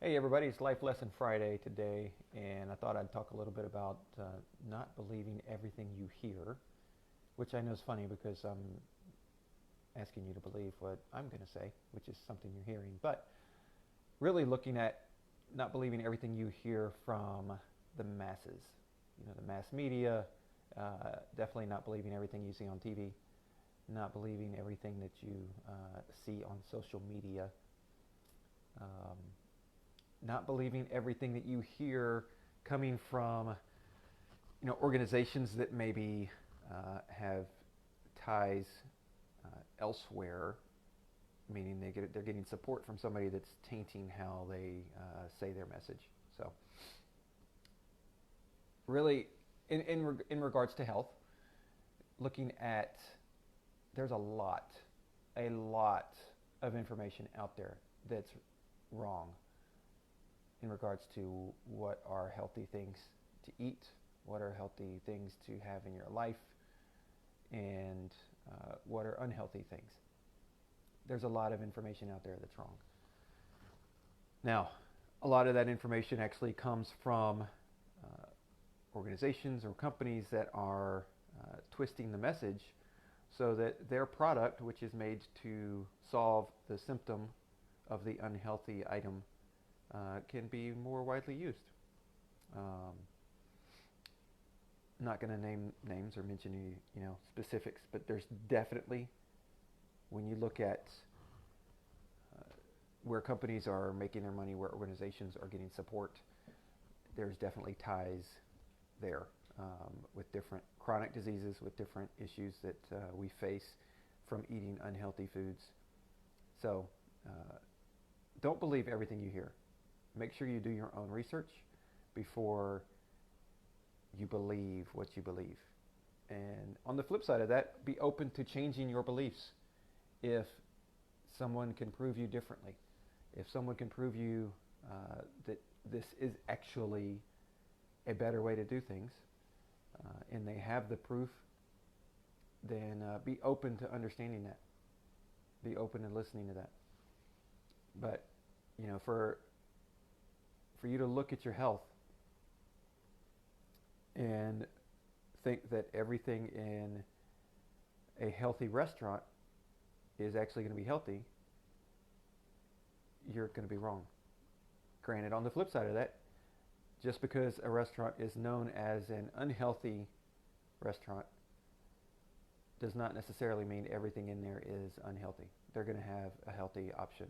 Hey everybody, it's Life Lesson Friday today, and I thought I'd talk a little bit about not believing everything you hear, which I know is funny because I'm asking you to believe what I'm going to say, which is something you're hearing, but really looking at not believing everything you hear from the masses. The mass media, definitely not believing everything you see on TV, not believing everything that you see on social media. Um, Not believing everything that you hear coming from organizations that maybe have ties elsewhere, meaning they're getting support from somebody that's tainting how they say their message. So really, in regards to health, looking at there's a lot of information out there that's wrong in regards to what are healthy things to eat, what are healthy things to have in your life, and what are unhealthy things. There's a lot of information out there that's wrong. Now, a lot of that information actually comes from organizations or companies that are twisting the message so that their product, which is made to solve the symptom of the unhealthy item, can be more widely used. Um, not going to name names or mention any specifics, but there's definitely, when you look at uh, where companies are making their money, where organizations are getting support, there's definitely ties there with different chronic diseases, with different issues that we face from eating unhealthy foods. So don't believe everything you hear. Make sure you do your own research before you believe what you believe. And on the flip side of that, be open to changing your beliefs if someone can prove you differently. If someone can prove you that this is actually a better way to do things, and they have the proof, then be open to understanding that. Be open to listening to that. But for you to look at your health and think that everything in a healthy restaurant is actually going to be healthy, you're going to be wrong. Granted, on the flip side of that, just because a restaurant is known as an unhealthy restaurant does not necessarily mean everything in there is unhealthy. They're going to have a healthy option.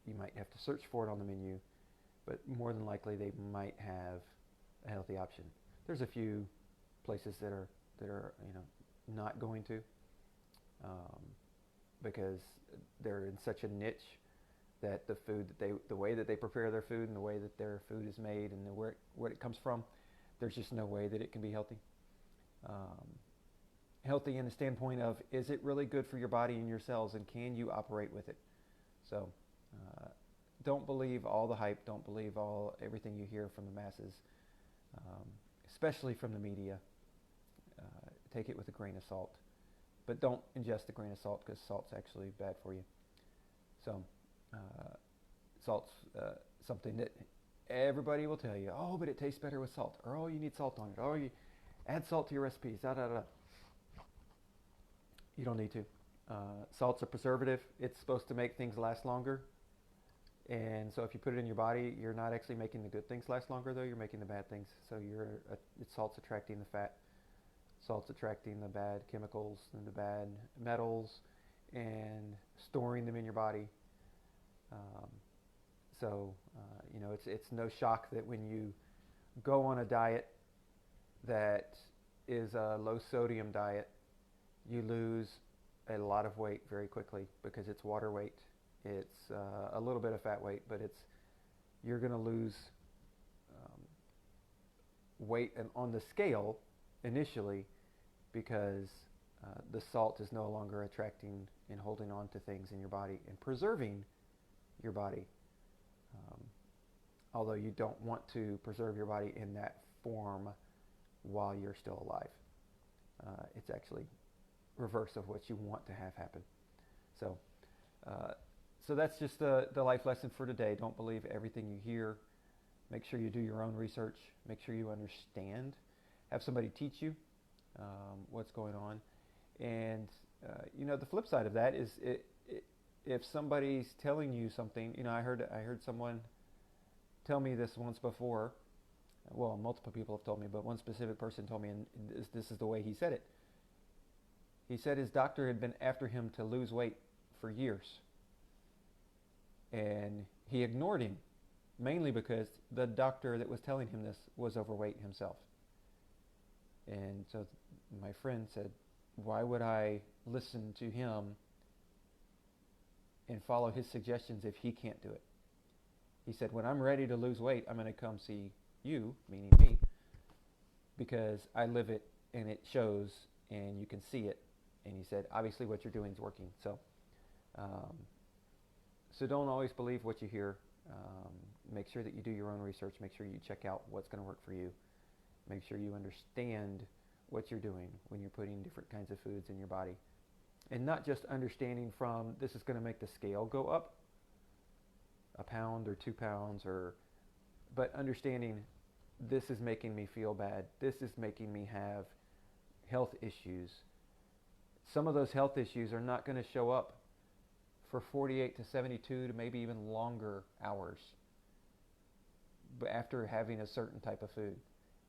You might have to search for it on the menu, but more than likely they might have a healthy option. There's a few places that are not going to, um, because they're in such a niche that the way that they prepare their food and the way that their food is made and where it comes from, there's just no way that it can be healthy. Um, Healthy in the standpoint of, is it really good for your body and your cells, and can you operate with it? So uh, don't believe all the hype. Don't believe everything you hear from the masses, um, especially from the media. Take it with a grain of salt, but don't ingest a grain of salt because salt's actually bad for you. So uh, salt's something that everybody will tell you. Oh, but it tastes better with salt, or oh, you need salt on it, or you add salt to your recipes. Da da da. You don't need to. Salt's a preservative. It's supposed to make things last longer. And so if you put it in your body, you're not actually making the good things last longer, though. You're making the bad things. So salt's attracting the fat. Salt's attracting the bad chemicals and the bad metals and storing them in your body. Um, it's no shock that when you go on a diet that is a low sodium diet, you lose a lot of weight very quickly because it's water weight. It's a little bit of fat weight, but you're going to lose um, weight on the scale initially because the salt is no longer attracting and holding on to things in your body and preserving your body. Um, Although you don't want to preserve your body in that form while you're still alive. It's actually reverse of what you want to have happen. So So that's just the life lesson for today. Don't believe everything you hear. Make sure you do your own research. Make sure you understand. Have somebody teach you what's going on. And the flip side of that is if somebody's telling you something. I heard someone tell me this once before. Well, multiple people have told me, but one specific person told me, and this is the way he said it. He said his doctor had been after him to lose weight for years. And he ignored him, mainly because the doctor that was telling him this was overweight himself. And so my friend said, why would I listen to him and follow his suggestions if he can't do it? He said, when I'm ready to lose weight, I'm going to come see you, meaning me, because I live it and it shows and you can see it. And he said, obviously what you're doing is working. So don't always believe what you hear. Make sure that you do your own research. Make sure you check out what's going to work for you. Make sure you understand what you're doing when you're putting different kinds of foods in your body. And not just understanding from this is going to make the scale go up a pound or 2 pounds, but understanding this is making me feel bad. This is making me have health issues. Some of those health issues are not going to show up for 48 to 72 to maybe even longer hours. But after having a certain type of food,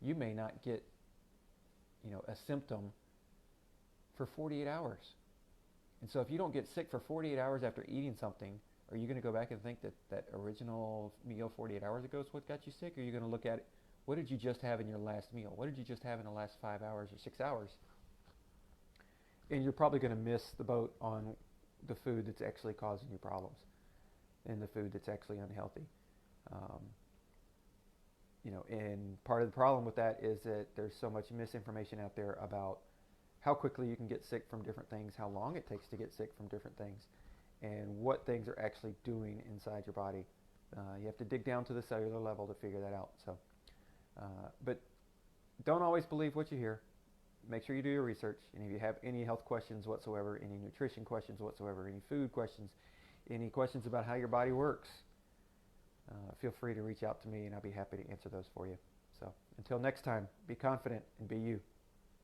you may not get, a symptom for 48 hours. And so if you don't get sick for 48 hours after eating something, are you going to go back and think that original meal 48 hours ago is what got you sick? Or are you going to look at it, what did you just have in your last meal? What did you just have in the last 5 hours or 6 hours? And you're probably going to miss the boat on the food that's actually causing you problems and the food that's actually unhealthy. And part of the problem with that is that there's so much misinformation out there about how quickly you can get sick from different things, how long it takes to get sick from different things, and what things are actually doing inside your body. You have to dig down to the cellular level to figure that out. So, but don't always believe what you hear. Make sure you do your research. And if you have any health questions whatsoever, any nutrition questions whatsoever, any food questions, any questions about how your body works, feel free to reach out to me and I'll be happy to answer those for you. So until next time, be confident and be you.